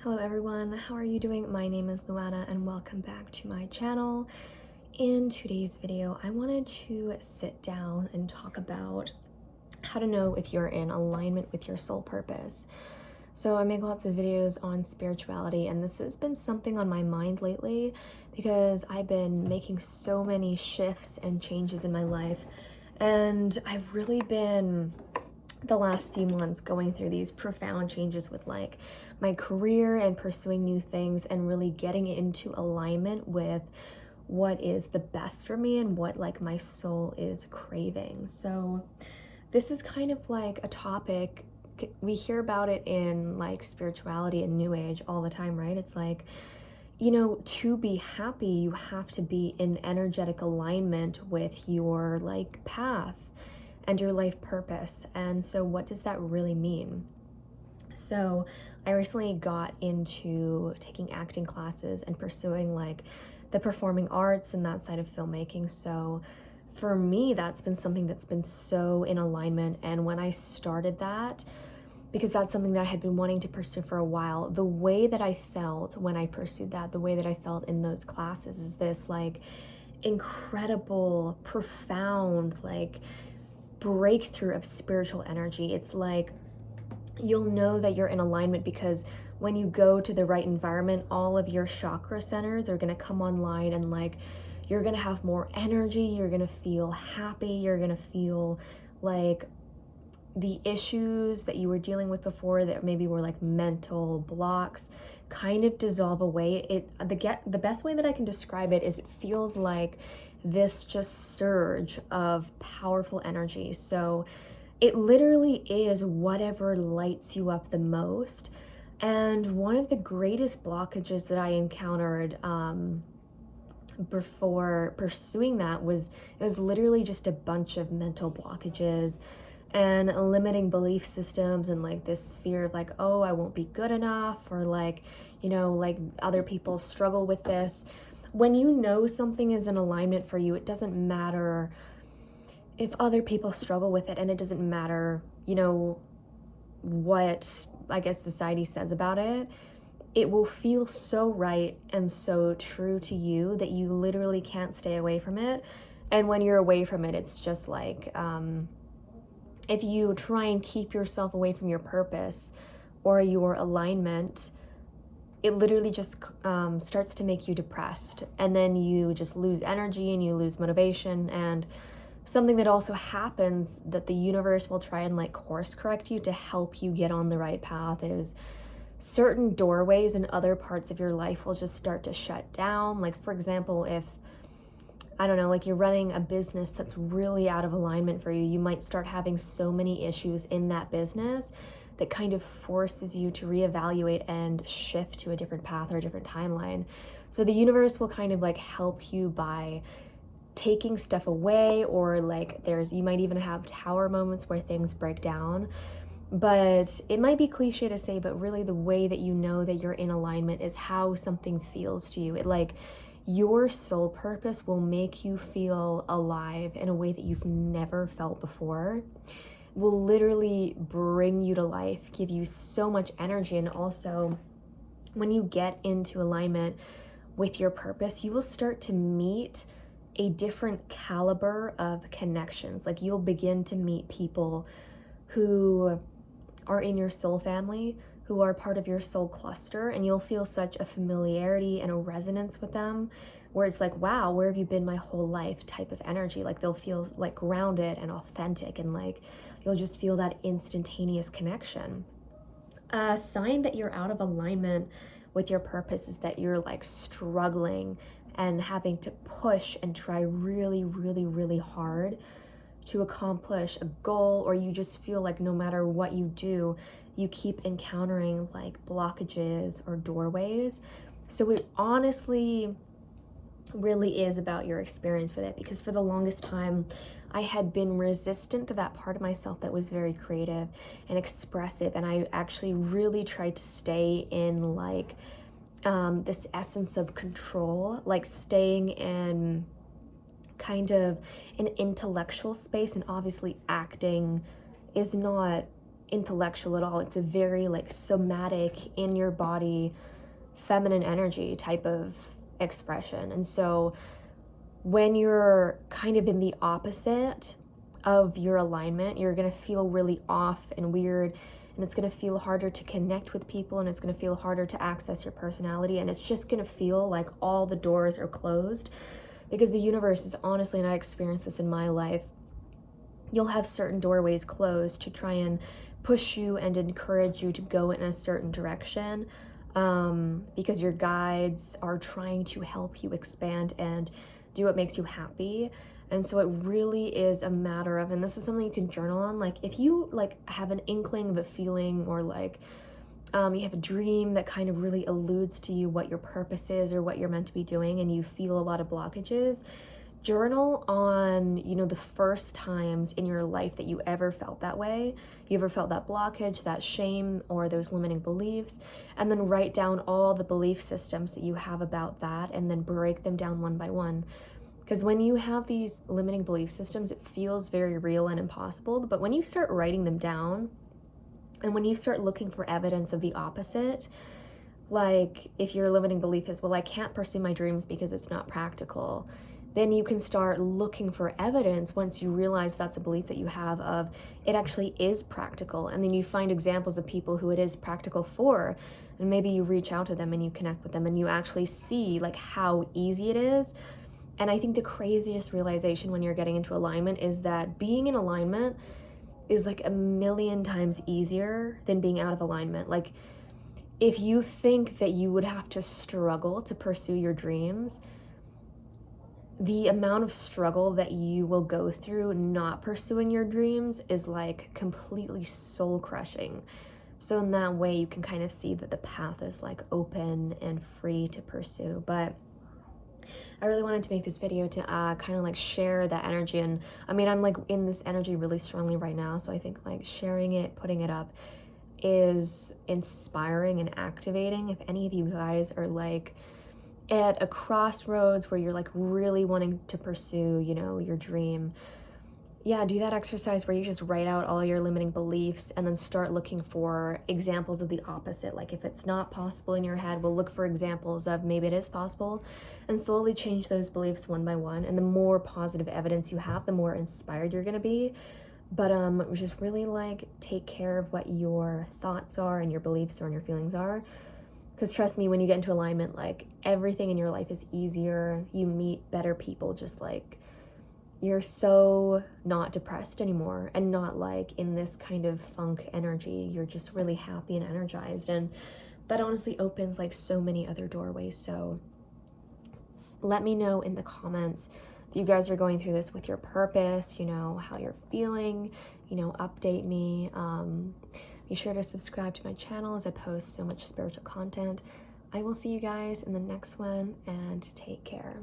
Hello everyone, how are you doing? My name is Luana and welcome back to my channel. In today's video, I wanted to sit down and talk about how to know if you're in alignment with your soul purpose. So I make lots of videos on spirituality, and this has been something on my mind lately because I've been making so many shifts and changes in my life, and I've really been the last few months going through these profound changes with like my career and pursuing new things and really getting into alignment with what is the best for me and what like my soul is craving. So this is kind of like a topic we hear about it in like spirituality and new age all the time, right? It's like, to be happy, you have to be in energetic alignment with your like path and your life purpose. And so what does that really mean? So I recently got into taking acting classes and pursuing like the performing arts and that side of filmmaking. So for me, that's been something that's been so in alignment. And when I started that, because that's something that I had been wanting to pursue for a while, the way that I felt when I pursued that, the way that I felt in those classes is this like incredible, profound, like breakthrough of spiritual energy. It's like you'll know that you're in alignment because when you go to the right environment, all of your chakra centers are going to come online, and like you're going to have more energy, you're going to feel happy, you're going to feel like the issues that you were dealing with before that maybe were like mental blocks kind of dissolve away. The best way that I can describe it is it feels like this just surge of powerful energy. So it literally is whatever lights you up the most. And one of the greatest blockages that I encountered before pursuing that was literally just a bunch of mental blockages and limiting belief systems and like this fear of like, oh, I won't be good enough, or like, like other people struggle with this. When you know something is in alignment for you, it doesn't matter if other people struggle with it, and it doesn't matter, what I guess society says about it. It will feel so right and so true to you that you literally can't stay away from it. And when you're away from it, it's just like, if you try and keep yourself away from your purpose or your alignment, it literally just starts to make you depressed, and then you just lose energy and you lose motivation. And something that also happens that the universe will try and like course correct you to help you get on the right path is certain doorways in other parts of your life will just start to shut down. Like, for example, if I don't know, like you're running a business that's really out of alignment for you, you might start having so many issues in that business that kind of forces you to reevaluate and shift to a different path or a different timeline. So the universe will kind of like help you by taking stuff away, or like you might even have tower moments where things break down. But it might be cliche to say, but really the way that you know that you're in alignment is how something feels to you. It like your soul purpose will make you feel alive in a way that you've never felt before, will literally bring you to life, give you so much energy. And also, when you get into alignment with your purpose, you will start to meet a different caliber of connections. Like you'll begin to meet people who are in your soul family, who are part of your soul cluster, and you'll feel such a familiarity and a resonance with them where it's like, wow, where have you been my whole life type of energy. Like they'll feel like grounded and authentic, and like you'll just feel that instantaneous connection. A sign that you're out of alignment with your purpose is that you're like struggling and having to push and try really, really, really hard to accomplish a goal, or you just feel like no matter what you do, you keep encountering like blockages or doorways. So it honestly really is about your experience with it, because for the longest time I had been resistant to that part of myself that was very creative and expressive, and I actually really tried to stay in like this essence of control, like staying in kind of an intellectual space. And obviously acting is not intellectual at all. It's a very like somatic, in your body, feminine energy type of expression. And so when you're kind of in the opposite of your alignment, you're going to feel really off and weird, and it's going to feel harder to connect with people, and it's going to feel harder to access your personality, and it's just going to feel like all the doors are closed, because the universe is honestly, and I experienced this in my life, you'll have certain doorways closed to try and push you and encourage you to go in a certain direction, because your guides are trying to help you expand and do what makes you happy. And so it really is a matter of, and this is something you can journal on, like if you like have an inkling of a feeling, or like you have a dream that kind of really alludes to you what your purpose is or what you're meant to be doing, and you feel a lot of blockages, journal on, you know, the first times in your life that you ever felt that way, you ever felt that blockage, that shame, or those limiting beliefs, and then write down all the belief systems that you have about that, and then break them down one by one. Because when you have these limiting belief systems, it feels very real and impossible. But when you start writing them down, and when you start looking for evidence of the opposite, like if your limiting belief is, well, I can't pursue my dreams because it's not practical, then you can start looking for evidence once you realize that's a belief that you have of it actually is practical. And then you find examples of people who it is practical for, and maybe you reach out to them and you connect with them and you actually see like how easy it is. And I think the craziest realization when you're getting into alignment is that being in alignment is like a million times easier than being out of alignment. Like if you think that you would have to struggle to pursue your dreams, the amount of struggle that you will go through not pursuing your dreams is like completely soul crushing. So in that way, you can kind of see that the path is like open and free to pursue. But I really wanted to make this video to kind of like share that energy. And I mean, I'm like in this energy really strongly right now. So I think like sharing it, putting it up is inspiring and activating. If any of you guys are like at a crossroads where you're like really wanting to pursue, you know, your dream, yeah, do that exercise where you just write out all your limiting beliefs and then start looking for examples of the opposite. Like if it's not possible in your head, we'll look for examples of maybe it is possible, and slowly change those beliefs one by one. And the more positive evidence you have, the more inspired you're gonna be. But just really like take care of what your thoughts are and your beliefs are and your feelings are. Because trust me, when you get into alignment, like everything in your life is easier. You meet better people, just like you're so not depressed anymore and not like in this kind of funk energy. You're just really happy and energized, and that honestly opens like so many other doorways. So let me know in the comments if you guys are going through this with your purpose, you know, how you're feeling, you know, update me. Be sure to subscribe to my channel as I post so much spiritual content. I will see you guys in the next one, and take care.